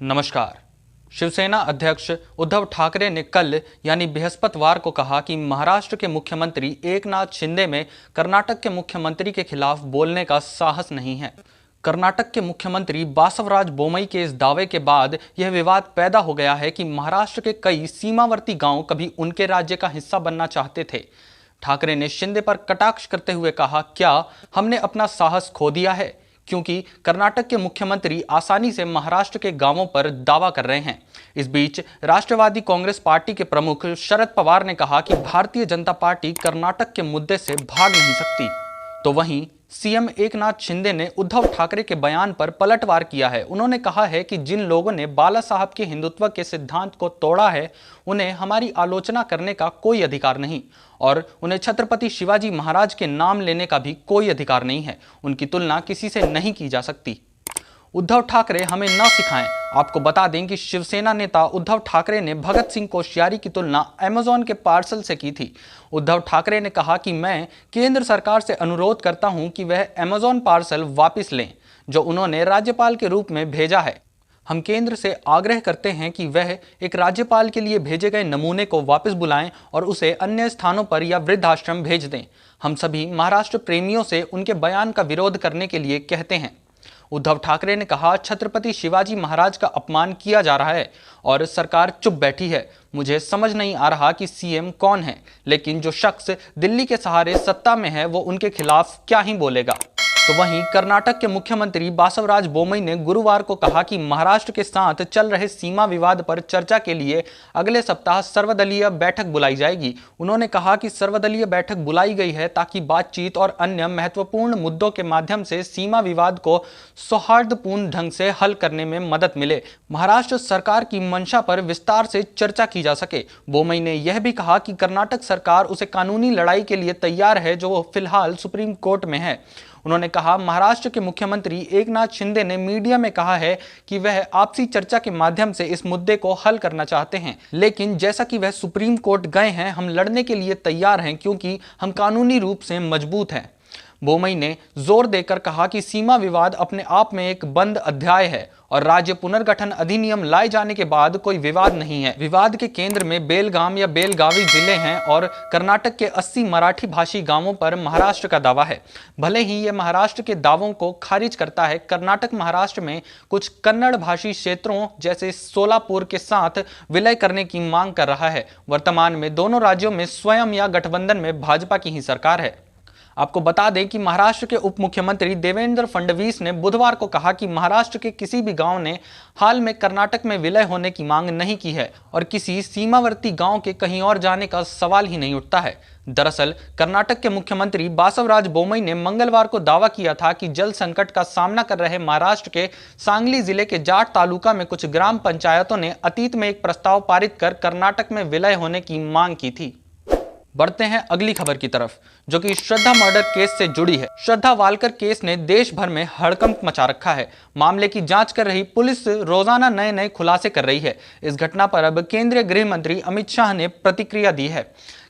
नमस्कार। शिवसेना अध्यक्ष उद्धव ठाकरे ने कल यानी बृहस्पतिवार को कहा कि महाराष्ट्र के मुख्यमंत्री एकनाथ शिंदे में कर्नाटक के मुख्यमंत्री के खिलाफ बोलने का साहस नहीं है। कर्नाटक के मुख्यमंत्री बासवराज बोमई के इस दावे के बाद यह विवाद पैदा हो गया है कि महाराष्ट्र के कई सीमावर्ती गांव कभी उनके राज्य का हिस्सा बनना चाहते थे। ठाकरे ने शिंदे पर कटाक्ष करते हुए कहा, क्या हमने अपना साहस खो दिया है? क्योंकि कर्नाटक के मुख्यमंत्री आसानी से महाराष्ट्र के गांवों पर दावा कर रहे हैं। इस बीच राष्ट्रवादी कांग्रेस पार्टी के प्रमुख शरद पवार ने कहा कि भारतीय जनता पार्टी कर्नाटक के मुद्दे से भाग नहीं सकती। तो वहीं सीएम एकनाथ शिंदे ने उद्धव ठाकरे के बयान पर पलटवार किया है। उन्होंने कहा है कि जिन लोगों ने बाला साहब के हिंदुत्व के सिद्धांत को तोड़ा है, उन्हें हमारी आलोचना करने का कोई अधिकार नहीं और उन्हें छत्रपति शिवाजी महाराज के नाम लेने का भी कोई अधिकार नहीं है। उनकी तुलना किसी से नहीं की जा सकती। उद्धव ठाकरे हमें न सिखाएं। आपको बता दें कि शिवसेना नेता उद्धव ठाकरे ने भगत सिंह कोश्यारी की तुलना अमेज़न के पार्सल से की थी। उद्धव ठाकरे ने कहा कि मैं केंद्र सरकार से अनुरोध करता हूं कि वह अमेज़न पार्सल वापस लें जो उन्होंने राज्यपाल के रूप में भेजा है। हम केंद्र से आग्रह करते हैं कि वह एक राज्यपाल के लिए भेजे गए नमूने को वापस बुलाएं और उसे अन्य स्थानों पर या वृद्धाश्रम भेज दें। हम सभी महाराष्ट्र प्रेमियों से उनके बयान का विरोध करने के लिए कहते हैं। उद्धव ठाकरे ने कहा, छत्रपति शिवाजी महाराज का अपमान किया जा रहा है और सरकार चुप बैठी है। मुझे समझ नहीं आ रहा कि सीएम कौन है, लेकिन जो शख्स दिल्ली के सहारे सत्ता में है वो उनके खिलाफ क्या ही बोलेगा। तो वहीं कर्नाटक के मुख्यमंत्री बासवराज बोमई ने गुरुवार को कहा कि महाराष्ट्र के साथ चल रहे सीमा विवाद पर चर्चा के लिए अगले सप्ताह सर्वदलीय बैठक बुलाई जाएगी। उन्होंने कहा कि सर्वदलीय बैठक बुलाई गई है ताकि बातचीत और अन्य महत्वपूर्ण मुद्दों के माध्यम से सीमा विवाद को सौहार्दपूर्ण ढंग से हल करने में मदद मिले। महाराष्ट्र सरकार की मंशा पर विस्तार से चर्चा की जा सके। बोमई ने यह भी कहा कि कर्नाटक सरकार उसे कानूनी लड़ाई के लिए तैयार है जो फिलहाल सुप्रीम कोर्ट में है। उन्होंने कहा, महाराष्ट्र के मुख्यमंत्री एकनाथ शिंदे ने मीडिया में कहा है कि वह आपसी चर्चा के माध्यम से इस मुद्दे को हल करना चाहते हैं, लेकिन जैसा कि वह सुप्रीम कोर्ट गए हैं, हम लड़ने के लिए तैयार हैं क्योंकि हम कानूनी रूप से मजबूत हैं। बोमई ने जोर देकर कहा कि सीमा विवाद अपने आप में एक बंद अध्याय है और राज्य पुनर्गठन अधिनियम लाए जाने के बाद कोई विवाद नहीं है। विवाद के केंद्र में बेलगाम या बेलगावी जिले हैं और कर्नाटक के 80 मराठी भाषी गांवों पर महाराष्ट्र का दावा है। भले ही यह महाराष्ट्र के दावों को खारिज करता है, कर्नाटक महाराष्ट्र में कुछ कन्नड़ भाषी क्षेत्रों जैसे सोलापुर के साथ विलय करने की मांग कर रहा है। वर्तमान में दोनों राज्यों में स्वयं या गठबंधन में भाजपा की ही सरकार है। आपको बता दें कि महाराष्ट्र के उप मुख्यमंत्री देवेंद्र फडणवीस ने बुधवार को कहा कि महाराष्ट्र के किसी भी गांव ने हाल में कर्नाटक में विलय होने की मांग नहीं की है और किसी सीमावर्ती गांव के कहीं और जाने का सवाल ही नहीं उठता है। दरअसल कर्नाटक के मुख्यमंत्री बासवराज बोमई ने मंगलवार को दावा किया था कि जल संकट का सामना कर रहे महाराष्ट्र के सांगली जिले के जाट तालुका में कुछ ग्राम पंचायतों ने अतीत में एक प्रस्ताव पारित कर कर्नाटक में विलय होने की मांग की थी। बढ़ते हैं अगली खबर की तरफ, जो कि श्रद्धा मर्डर केस से जुड़ी है। श्रद्धा वालकर केस ने देश भर में हड़कंप मचा रखा है। मामले की जांच कर रही पुलिस रोजाना नए नए खुलासे कर रही है। इस घटना पर अब केंद्रीय गृह मंत्री अमित शाह ने प्रतिक्रिया दी है।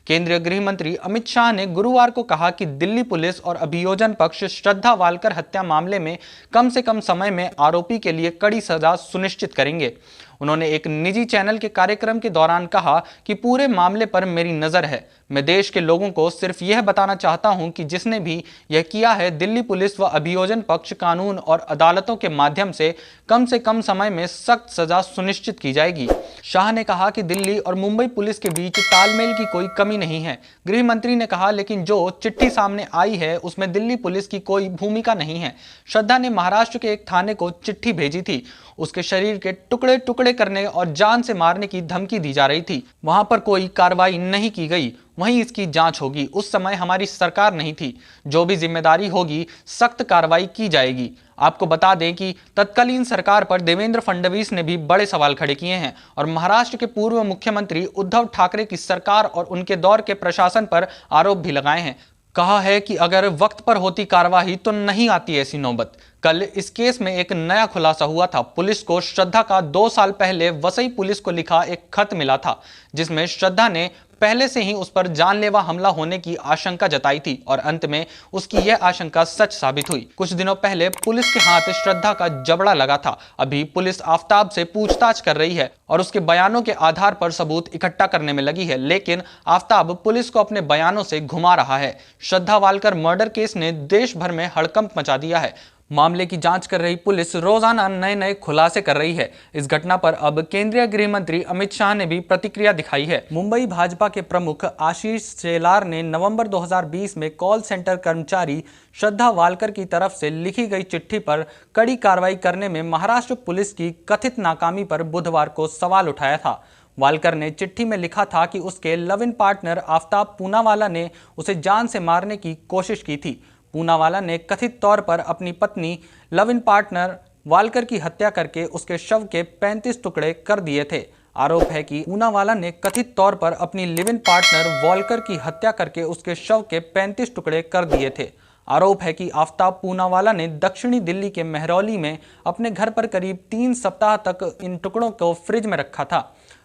केंद्रीय गृह मंत्री अमित शाह ने गुरुवार को कहा कि दिल्ली पुलिस और अभियोजन पक्ष श्रद्धा वालकर हत्या मामले में कम से कम समय में आरोपी के लिए कड़ी सजा सुनिश्चित करेंगे। उन्होंने एक निजी चैनल के कार्यक्रम के दौरान कहा कि पूरे मामले पर मेरी नज़र है। मैं देश के लोगों को सिर्फ यह बताना चाहता हूं कि जिसने भी यह किया है, दिल्ली पुलिस व अभियोजन पक्ष कानून और अदालतों के माध्यम से कम समय में सख्त सजा सुनिश्चित की जाएगी। शाह ने कहा कि दिल्ली और मुंबई पुलिस के बीच तालमेल की कोई कमी नहीं है। गृह मंत्री ने कहा, लेकिन जो चिट्ठी सामने आई है उसमें दिल्ली पुलिस की कोई भूमिका नहीं है। श्रद्धा ने महाराष्ट्र के एक थाने को चिट्ठी भेजी थी। उसके शरीर के टुकड़े टुकड़े करने और जान से मारने की धमकी दी जा रही थी। वहां पर कोई कार्रवाई नहीं की गई। वहीं इसकी जांच होगी। उस समय हमारी सरकार नहीं थी। जो भी जिम्मेदारी होगी सख्त कार्रवाई की जाएगी। आपको बता दें कि तत्कालीन सरकार पर देवेंद्र फडणवीस ने भी बड़े सवाल खड़े किए हैं और महाराष्ट्र के पूर्व मुख्यमंत्री उद्धव ठाकरे की सरकार और उनके दौर के प्रशासन पर आरोप भी लगाए हैं। कहा है कि अगर वक्त पर होती कार्रवाई तो नहीं आती ऐसी नौबत। कल इस केस में एक नया खुलासा हुआ था। पुलिस को श्रद्धा का 2 साल पहले वसई पुलिस को लिखा एक खत मिला था जिसमें श्रद्धा ने पहले से ही उस पर जानलेवा हमला होने की आशंका जताई थी और अंत में उसकी यह आशंका सच साबित हुई। कुछ दिनों पहले पुलिस के हाथ श्रद्धा का जबड़ा लगा था। अभी पुलिस आफताब से पूछताछ कर रही है और उसके बयानों के आधार पर सबूत इकट्ठा करने में लगी है, लेकिन आफताब पुलिस को अपने बयानों से घुमा रहा है। श्रद्धा वालकर मर्डर केस ने देश भर में हड़कंप मचा दिया है। मामले की जांच कर रही पुलिस रोजाना नए नए खुलासे कर रही है। इस घटना पर अब केंद्रीय गृह मंत्री अमित शाह ने भी प्रतिक्रिया दिखाई है। मुंबई भाजपा के प्रमुख आशीष शेलार ने नवंबर 2020 में कॉल सेंटर कर्मचारी श्रद्धा वालकर की तरफ से लिखी गई चिट्ठी पर कड़ी कार्रवाई करने में महाराष्ट्र पुलिस की कथित नाकामी पर बुधवार को सवाल उठाया था। वालकर ने चिट्ठी में लिखा था कि उसके love in partner Aftab Poonawalla ने उसे जान से मारने की कोशिश की थी। पूनावाला ने कथित तौर पर अपनी पत्नी लव इन पार्टनर वालकर की हत्या करके उसके शव के 35 टुकड़े कर दिए थे। आरोप है कि पूनावाला ने कथित तौर पर अपनी लिव इन पार्टनर वालकर की हत्या करके उसके शव के 35 टुकड़े कर दिए थे। आरोप है कि आफताब पूनावाला ने दक्षिणी दिल्ली के मेहरौली में अपने घर पर करीब 3 सप्ताह तक इन टुकड़ों को फ्रिज में रखा था।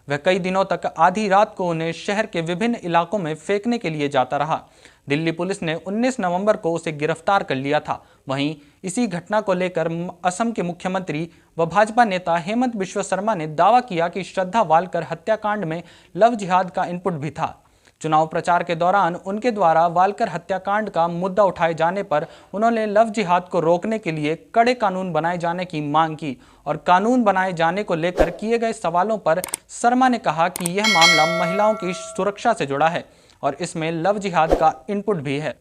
वह कई दिनों तक आधी रात को उन्हें शहर के विभिन्न इलाकों में फेंकने के लिए जाता रहा। दिल्ली पुलिस ने 19 नवंबर को उसे गिरफ्तार कर लिया था। वहीं इसी घटना को लेकर असम के मुख्यमंत्री व भाजपा नेता हेमंत बिश्व शर्मा ने दावा किया कि श्रद्धा वालकर हत्याकांड में लव जिहाद का इनपुट भी था। चुनाव प्रचार के दौरान उनके द्वारा वालकर हत्याकांड का मुद्दा उठाए जाने पर उन्होंने लव जिहाद को रोकने के लिए कड़े कानून बनाए जाने की मांग की और कानून बनाए जाने को लेकर किए गए सवालों पर शर्मा ने कहा कि यह मामला महिलाओं की सुरक्षा से जुड़ा है और इसमें लव जिहाद का इनपुट भी है।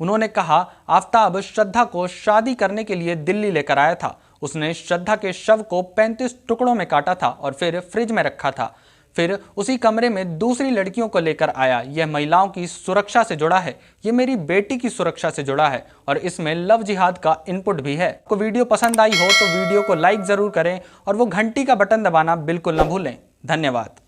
उन्होंने कहा, आफताब श्रद्धा को शादी करने के लिए दिल्ली लेकर आया था। उसने श्रद्धा के शव को 35 टुकड़ों में काटा था और फिर फ्रिज में रखा था। फिर उसी कमरे में दूसरी लड़कियों को लेकर आया। यह महिलाओं की सुरक्षा से जुड़ा है, ये मेरी बेटी की सुरक्षा से जुड़ा है और इसमें लव जिहाद का इनपुट भी है। आपको वीडियो पसंद आई हो तो वीडियो को लाइक जरूर करें और वो घंटी का बटन दबाना बिल्कुल न भूलें। धन्यवाद।